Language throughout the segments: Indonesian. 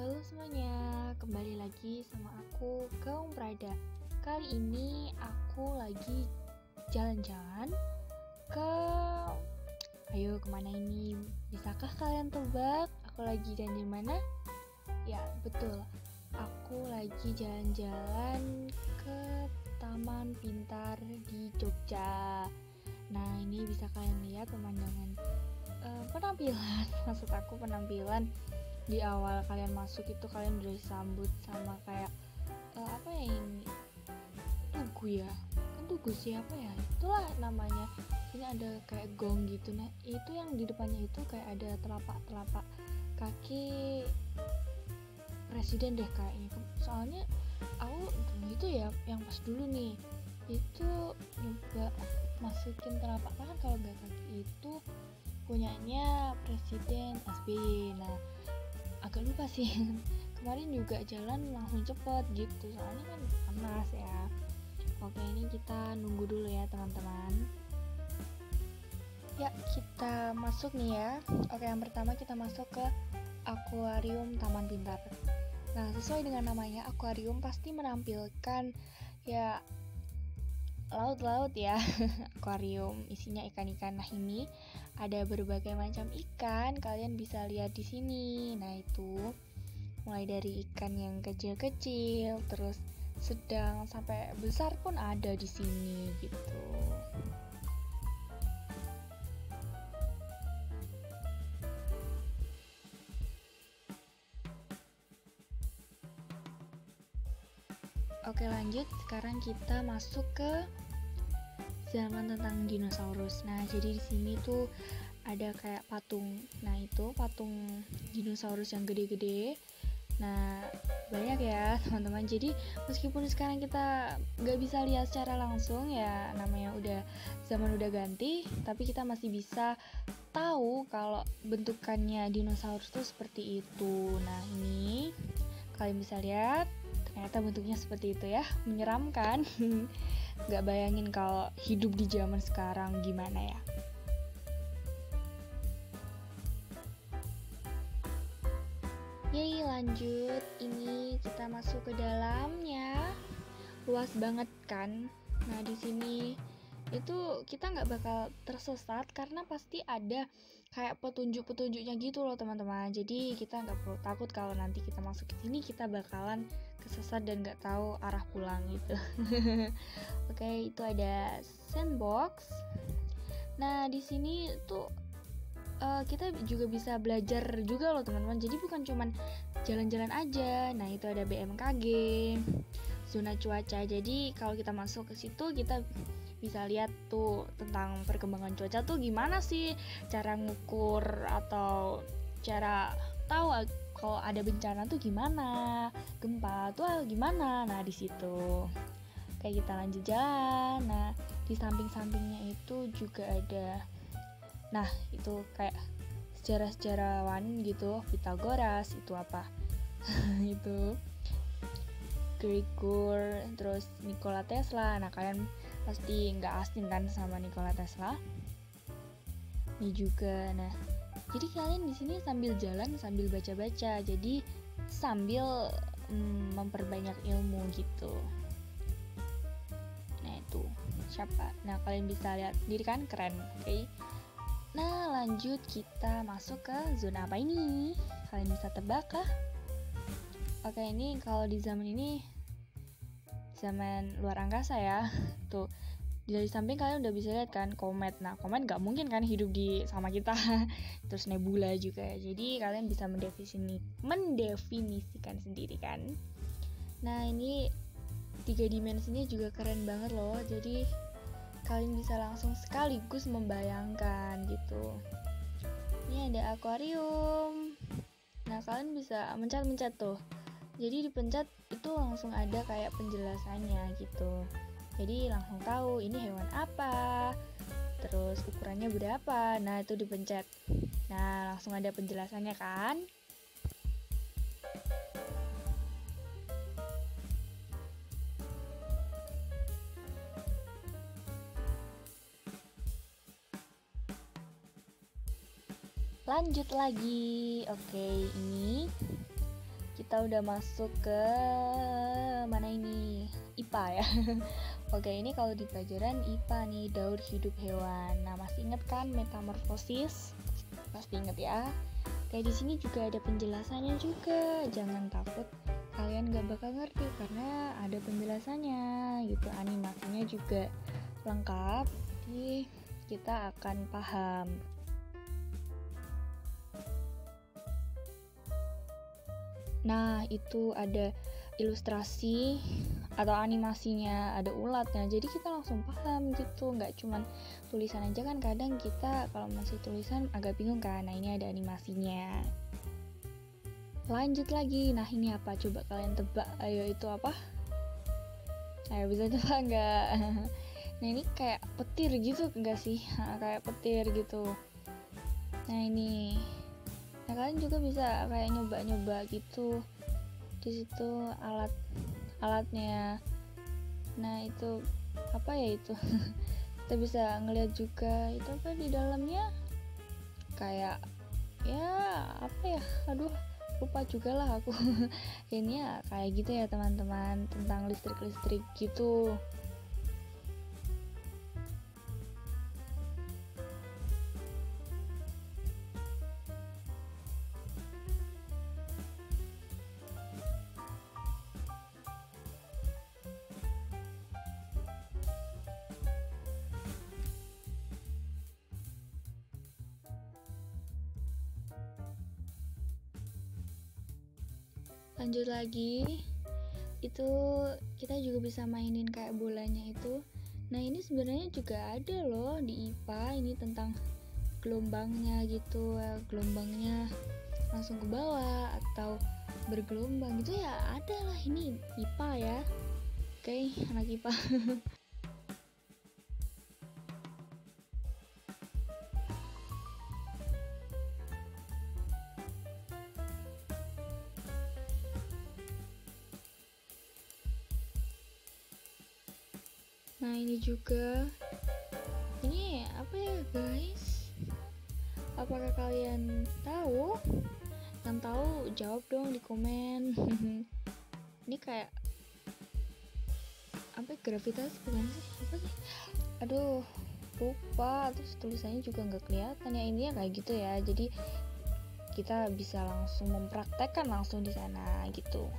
Halo semuanya, kembali lagi sama aku Gaung Prada. Kali ini aku lagi jalan-jalan ke... Ayo kemana ini? Bisakah kalian tebak? Aku lagi jalan di mana? Ya betul, aku lagi jalan-jalan ke Taman Pintar di Jogja. Nah ini bisa kalian lihat pemandangan penampilan, maksud aku penampilan di awal kalian masuk itu kalian udah disambut sama kayak apa ya ini tugu ya, kan tugu siapa ya, itulah namanya. Ini ada kayak gong gitu. Nah itu yang di depannya itu kayak ada telapak kaki presiden deh kayaknya. Soalnya aku dulu itu ya yang pas dulu nih itu nyoba masukin telapak tangan kalau nggak kaki itu punyanya Presiden SBY. Nah agak lupa sih kemarin juga jalan langsung cepet gitu soalnya kan panas ya. Oke ini kita nunggu dulu ya teman-teman. Ya kita masuk nih ya. Oke yang pertama kita masuk ke akuarium Taman Pintar. Nah sesuai dengan namanya akuarium pasti menampilkan ya laut-laut ya. Akuarium isinya ikan-ikan. Nah ini ada berbagai macam ikan, kalian bisa lihat di sini. Nah itu mulai dari ikan yang kecil-kecil, terus sedang sampai besar pun ada di sini gitu. Oke lanjut, sekarang kita masuk ke zaman tentang dinosaurus. Nah, jadi di sini tuh ada kayak patung. Nah, itu patung dinosaurus yang gede-gede. Nah, banyak ya teman-teman. Jadi meskipun sekarang kita nggak bisa lihat secara langsung ya, namanya zaman udah ganti, tapi kita masih bisa tahu kalau bentukannya dinosaurus tuh seperti itu. Nah, ini kalian bisa lihat ternyata bentuknya seperti itu ya, menyeramkan. Gak bayangin kalau hidup di zaman sekarang gimana ya. Yeay lanjut, ini kita masuk ke dalamnya. Luas banget kan. Nah di sini itu kita nggak bakal tersesat karena pasti ada kayak petunjuk-petunjuknya gitu loh teman-teman. Jadi kita nggak perlu takut kalau nanti kita masuk ke sini kita bakalan kesesat dan nggak tahu arah pulang gitu. Oke itu ada sandbox. Nah di sini tuh kita juga bisa belajar juga loh teman-teman. Jadi bukan cuman jalan-jalan aja. Nah itu ada BMKG, zona cuaca. Jadi kalau kita masuk ke situ kita bisa lihat tuh tentang perkembangan cuaca tuh gimana sih, cara ngukur atau cara tahu kalau ada bencana tuh gimana, gempa tuh gimana. Nah di situ kayak kita lanjut jalan. Nah di samping-sampingnya itu juga ada, nah itu kayak sejarah-sejarawan gitu, Pythagoras itu apa itu Gregor, terus Nikola Tesla. Nah kalian pasti nggak asing kan sama Nikola Tesla ini juga. Nah jadi kalian di sini sambil jalan sambil baca-baca, jadi sambil memperbanyak ilmu gitu. Nah itu siapa, nah kalian bisa lihat sendiri kan, keren. Oke. Nah lanjut kita masuk ke zona apa ini, kalian bisa tebak kah? Oke ini kalau di zaman ini zaman luar angkasa ya. Tuh dari samping kalian udah bisa lihat kan komet. Nah komet gak mungkin kan hidup di sama kita. Terus nebula juga, jadi kalian bisa mendefinisikan sendiri kan. Nah ini 3 dimensinya juga keren banget loh, jadi kalian bisa langsung sekaligus membayangkan gitu. Ini ada akuarium. Nah kalian bisa mencet-mencet tuh, jadi dipencet itu langsung ada kayak penjelasannya gitu. Jadi langsung tahu ini hewan apa, terus ukurannya berapa. Nah itu dipencet, nah langsung ada penjelasannya kan. Lanjut lagi. Oke ini kita udah masuk ke mana ini? IPA ya. Oke, ini kalau di pelajaran IPA nih, daur hidup hewan. Nah, masih inget kan metamorfosis? Pasti inget ya. Kayak di sini juga ada penjelasannya juga. Jangan takut kalian gak bakal ngerti karena ada penjelasannya gitu. Animasinya juga lengkap. Jadi kita akan paham. Nah, itu ada ilustrasi atau animasinya, ada ulatnya, jadi kita langsung paham gitu, nggak cuman tulisan aja kan. Kadang kita kalau masih tulisan agak bingung kan. Nah, ini ada animasinya. Lanjut lagi, nah ini apa, coba kalian tebak. Ayo, itu apa? Ayo, bisa tebak nggak? Nah, ini kayak petir gitu enggak sih? Kayak petir gitu. Nah, ini, nah kalian juga bisa kayak nyoba-nyoba gitu. Di situ alatnya. Nah, itu apa ya itu? Kita bisa ngeliat juga itu apa di dalamnya, kayak ya apa ya, aduh lupa juga lah aku. Ini ya kayak gitu ya teman-teman, tentang listrik gitu. Lanjut lagi, itu kita juga bisa mainin kayak bolanya itu. Nah, ini sebenarnya juga ada loh di IPA, ini tentang gelombangnya gitu. Gelombangnya langsung ke bawah atau bergelombang gitu ya, ada lah. Ini IPA ya. Oke, anak IPA. Nah, ini juga, ini apa ya guys, apakah kalian tahu? Yang tahu jawab dong di komen. Ini kayak apa, gravitasi bukan sih, apa sih, aduh lupa. Terus tulisannya juga nggak kelihatan ya. Intinya kayak gitu ya, jadi kita bisa langsung mempraktekkan langsung di sana gitu.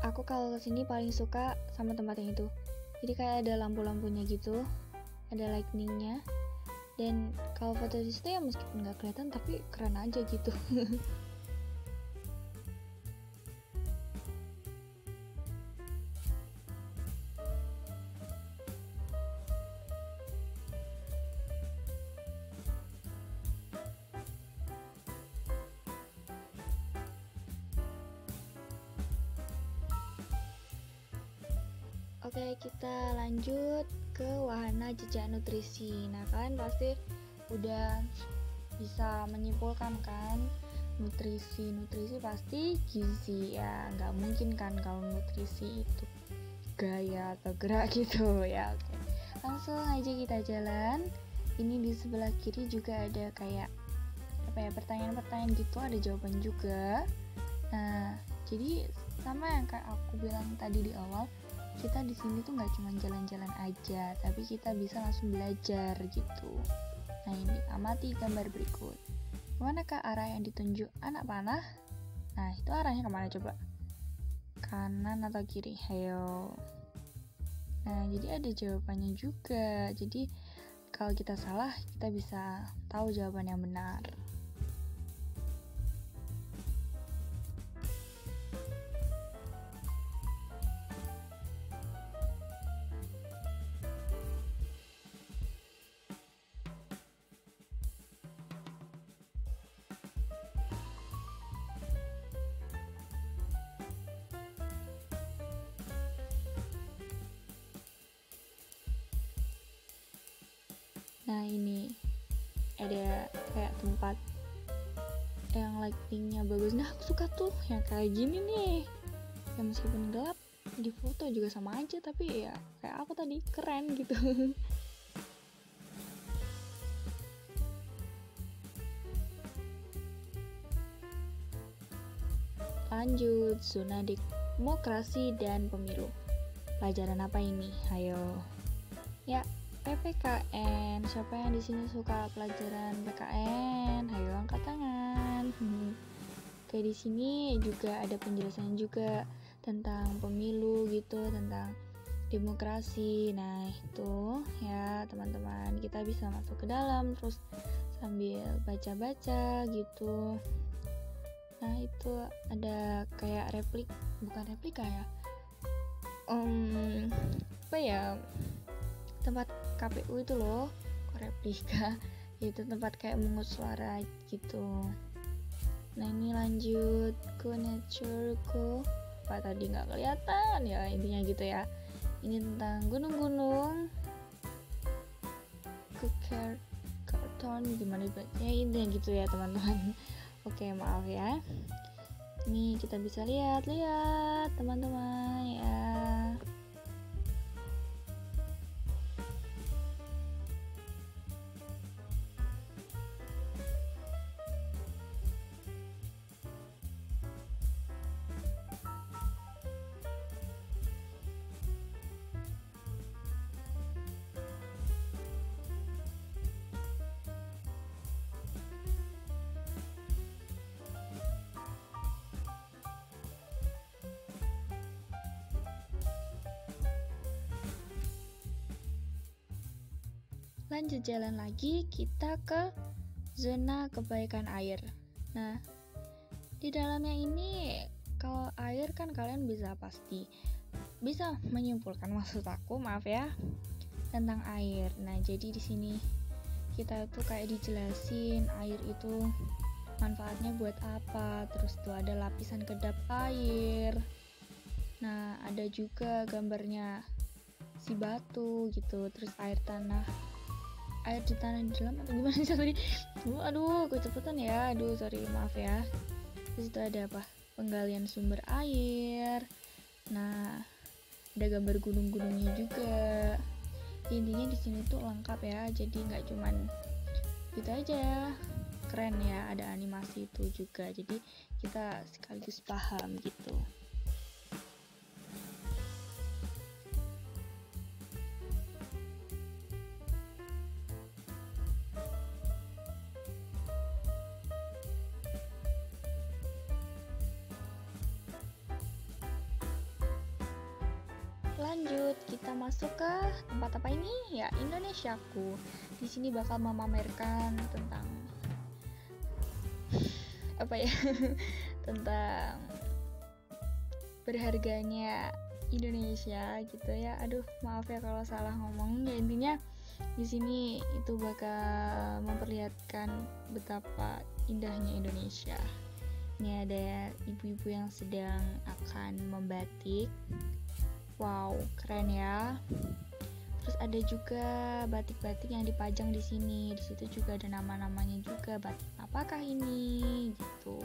Aku kalau kesini paling suka sama tempat yang itu. Jadi kayak ada lampu-lampunya gitu, ada lightningnya. Dan kalau foto di situ ya meskipun nggak kelihatan tapi keren aja gitu. Oke, kita lanjut ke wahana jejak nutrisi. Nah, kalian pasti udah bisa menyimpulkan kan, nutrisi pasti gizi ya, nggak mungkin kan kalau nutrisi itu gaya atau gerak gitu ya. Oke, langsung aja kita jalan. Ini di sebelah kiri juga ada kayak apa ya, pertanyaan-pertanyaan gitu, ada jawaban juga. Nah, jadi sama yang kayak aku bilang tadi di awal, kita di sini tuh nggak cuma jalan-jalan aja, tapi kita bisa langsung belajar gitu. Nah, ini amati gambar berikut. Kemanakah arah yang ditunjuk anak panah? Nah, itu arahnya kemana coba? Kanan atau kiri? Ayo. Nah, jadi ada jawabannya juga. Jadi kalau kita salah, kita bisa tahu jawaban yang benar. Nah ini ada kayak tempat yang lightingnya bagus. Nah aku suka tuh yang kayak gini nih, ya meskipun gelap di foto juga sama aja, tapi ya kayak aku tadi keren gitu. Lanjut, zona demokrasi dan pemilu. Pelajaran apa ini? Ayo. Ya, PPKN. Siapa yang di sini suka pelajaran PKN? Ayo angkat tangan. Kayak di sini juga ada penjelasan juga tentang pemilu gitu, tentang demokrasi. Nah, itu ya teman-teman, kita bisa masuk ke dalam terus sambil baca-baca gitu. Nah, itu ada kayak bukan replika ya. Apa ya? Tempat KPU itu loh, kok replika. Itu tempat kayak mengut suara gitu. Nah, ini lanjut ke nature apa tadi nggak kelihatan ya, intinya gitu ya. Ini tentang gunung-gunung, ke karton gimana bacanya, intinya gitu ya teman-teman. Oke, maaf ya. Ini kita bisa lihat teman-teman ya. Lanjut jalan lagi, kita ke zona kebaikan air. Nah, di dalamnya ini kalau air kan kalian pasti bisa menyimpulkan, maksud aku, maaf ya, tentang air. Nah, jadi di sini kita tuh kayak dijelasin air itu manfaatnya buat apa, terus tuh ada lapisan kedap air. Nah, ada juga gambarnya si batu gitu, terus air di tanah di dalam atau gimana sih tadi? Aduh, kecepatan ya. Sorry, maaf ya. Terus itu ada apa? Penggalian sumber air. Nah, ada gambar gunung-gunungnya juga. Intinya di sini tuh lengkap ya. Jadi nggak cuman gitu aja. Keren ya, ada animasi itu juga. Jadi kita sekaligus paham gitu. Lanjut, kita masuk ke tempat apa ini? Ya, Indonesiaku. Di sini bakal memamerkan tentang apa ya? Tentang berharganya Indonesia gitu ya. Aduh, maaf ya kalau salah ngomong. Ya intinya di sini itu bakal memperlihatkan betapa indahnya Indonesia. Ini ada ibu-ibu yang sedang akan membatik. Wow, keren ya. Terus ada juga batik-batik yang dipajang di sini. Di situ juga ada nama-namanya juga. Batik apakah ini? Gitu.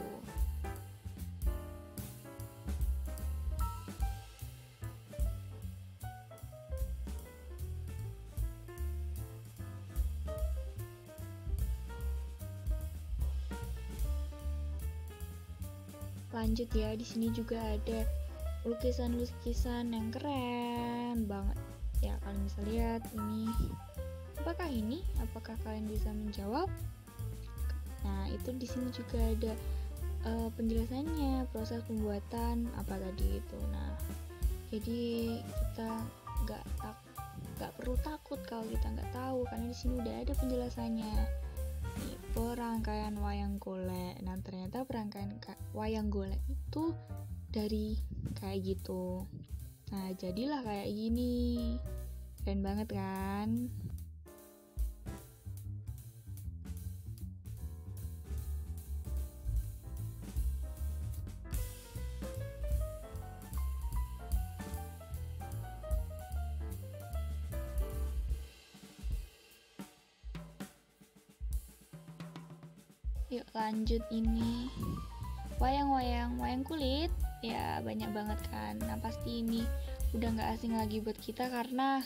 Lanjut ya, di sini juga ada lukisan-lukisan yang keren banget. Ya, kalian bisa lihat ini. Apakah kalian bisa menjawab? Nah, itu di sini juga ada penjelasannya, proses pembuatan apa tadi itu. Nah, jadi kita nggak perlu takut kalau kita nggak tahu, karena di sini udah ada penjelasannya. Nih, perangkaian wayang golek. Nah, ternyata perangkaian wayang golek itu dari kayak gitu. Nah, jadilah kayak gini. Keren banget kan? Yuk lanjut ini. Wayang kulit. Ya banyak banget kan. Nah pasti ini udah gak asing lagi buat kita karena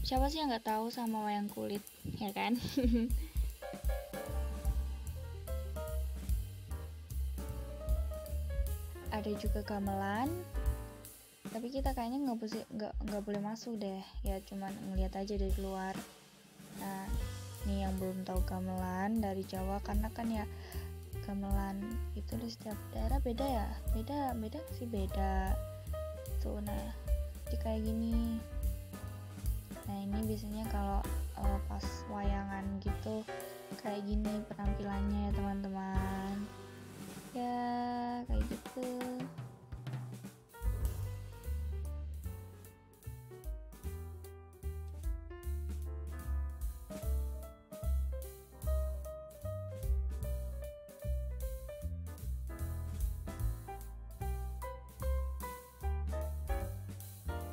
siapa sih yang gak tahu sama wayang kulit, ya kan? Ada juga gamelan, tapi kita kayaknya nggak boleh masuk deh, ya cuman ngeliat aja dari luar. Nah nih yang belum tahu gamelan dari Jawa, karena kan ya gamelan itu di setiap daerah beda ya, beda sih beda tuh. Nah jadi kayak gini. Nah ini biasanya kalau pas wayangan gitu kayak gini penampilannya ya teman-teman, ya kayak gitu.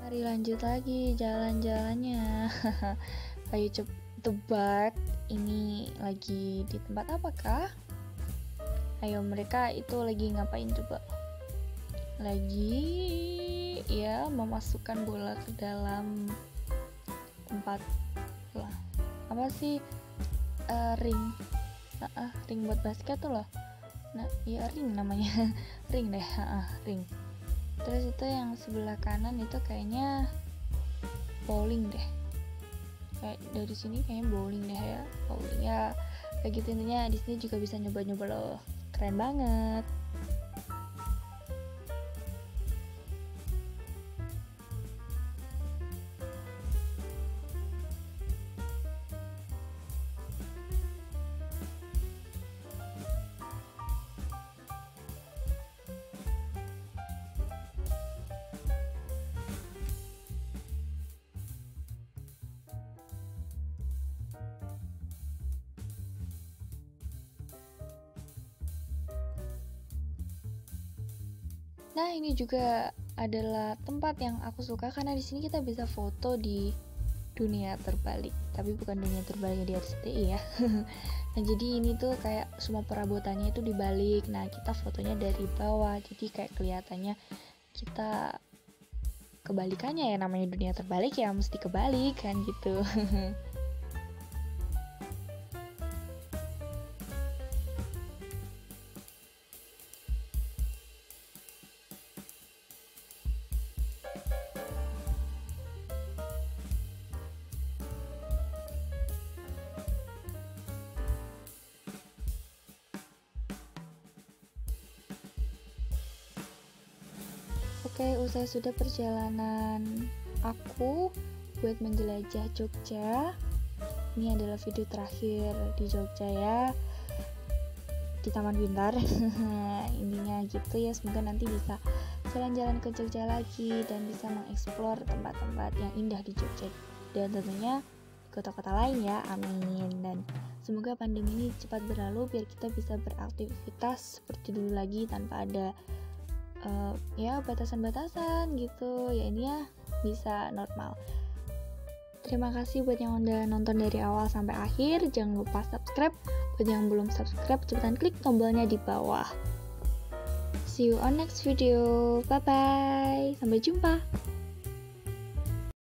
Mari lanjut lagi jalan-jalannya. Ayo tebak ini lagi di tempat apakah? Ayo, mereka itu lagi ngapain coba? Lagi ya memasukkan bola ke dalam tempat lah. Apa sih? Ring. Ring buat basket tuh loh. Nah, ya ring namanya. Ring deh, ring. Terus itu yang sebelah kanan itu kayaknya bowling deh. Kayak dari sini kayaknya bowling deh ya. Bowling ya. Kayak gitu intinya, di sini juga bisa nyoba-nyoba loh. Keren banget. Nah, ini juga adalah tempat yang aku suka karena di sini kita bisa foto di dunia terbalik, tapi bukan dunia terbalik di RCTI ya. Nah, jadi ini tuh kayak semua perabotannya itu dibalik. Nah, kita fotonya dari bawah, jadi kayak kelihatannya kita kebalikannya ya, namanya dunia terbalik ya mesti kebalik kan gitu. Oke, usai sudah perjalanan aku buat menjelajah Jogja. Ini adalah video terakhir di Jogja ya, di Taman Pintar. Intinya gitu ya, semoga nanti bisa jalan-jalan ke Jogja lagi dan bisa mengeksplor tempat-tempat yang indah di Jogja dan tentunya kota-kota lain ya, amin. Dan semoga pandemi ini cepat berlalu biar kita bisa beraktivitas seperti dulu lagi tanpa ada ya batasan-batasan gitu ya, ini ya bisa normal. Terima kasih buat yang udah nonton dari awal sampai akhir. Jangan lupa subscribe. Buat yang belum subscribe, cepetan klik tombolnya di bawah. See you on next video. Bye bye. Sampai jumpa.